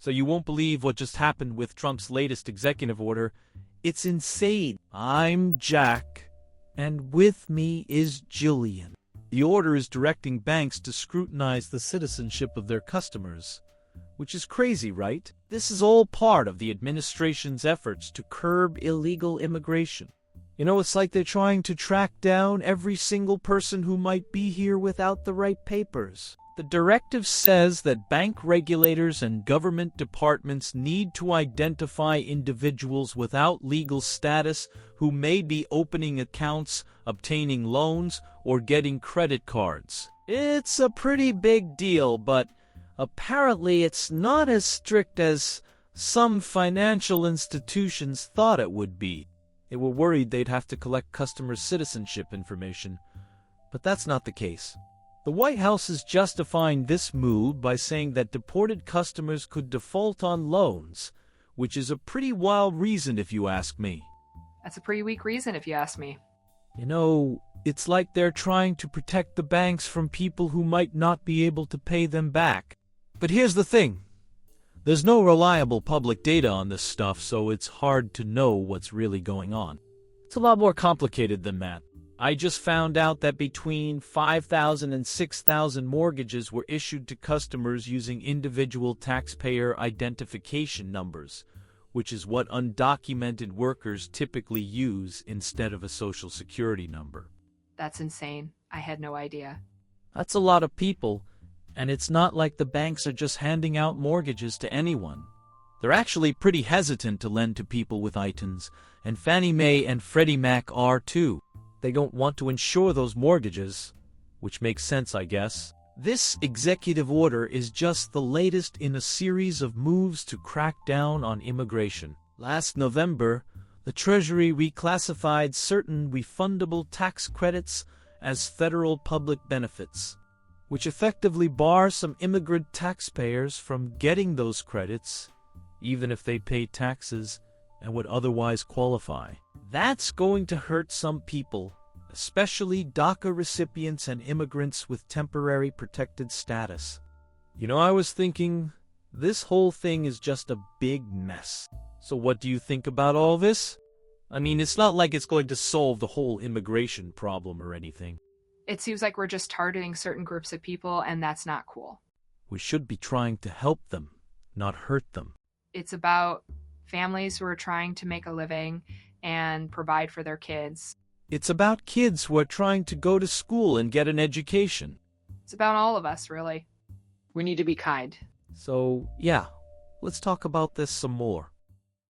So you won't believe what just happened with Trump's latest executive order. It's insane. I'm Jack, and with me is Jillian. The order is directing banks to scrutinize the citizenship of their customers, which is crazy, right? This is all part of the administration's efforts to curb illegal immigration. You know, it's like they're trying to track down every single person who might be here without the right papers. The directive says that bank regulators and government departments need to identify individuals without legal status who may be opening accounts, obtaining loans, or getting credit cards. It's a pretty big deal, but apparently it's not as strict as some financial institutions thought it would be. They were worried they'd have to collect customers' citizenship information, but that's not the case. The White House is justifying this move by saying that deported customers could default on loans, which is a pretty wild reason if you ask me. That's a pretty weak reason if you ask me. You know, it's like they're trying to protect the banks from people who might not be able to pay them back. But here's the thing. There's no reliable public data on this stuff, so it's hard to know what's really going on. It's a lot more complicated than that. I just found out that between 5,000 and 6,000 mortgages were issued to customers using individual taxpayer identification numbers, which is what undocumented workers typically use instead of a social security number. That's insane. I had no idea. That's a lot of people, and it's not like the banks are just handing out mortgages to anyone. They're actually pretty hesitant to lend to people with ITINs, and Fannie Mae and Freddie Mac are too. They don't want to insure those mortgages, which makes sense, I guess. This executive order is just the latest in a series of moves to crack down on immigration. Last November, the Treasury reclassified certain refundable tax credits as federal public benefits, which effectively bar some immigrant taxpayers from getting those credits, even if they pay taxes and would otherwise qualify. That's going to hurt some people, especially DACA recipients and immigrants with temporary protected status. You know, I was thinking, this whole thing is just a big mess. So what do you think about all this? I mean, it's not like it's going to solve the whole immigration problem or anything. It seems like we're just targeting certain groups of people, and that's not cool. We should be trying to help them, not hurt them. It's about families who are trying to make a living and provide for their kids. It's about kids who are trying to go to school and get an education. It's about all of us, really. We need to be kind. So, yeah, let's talk about this some more.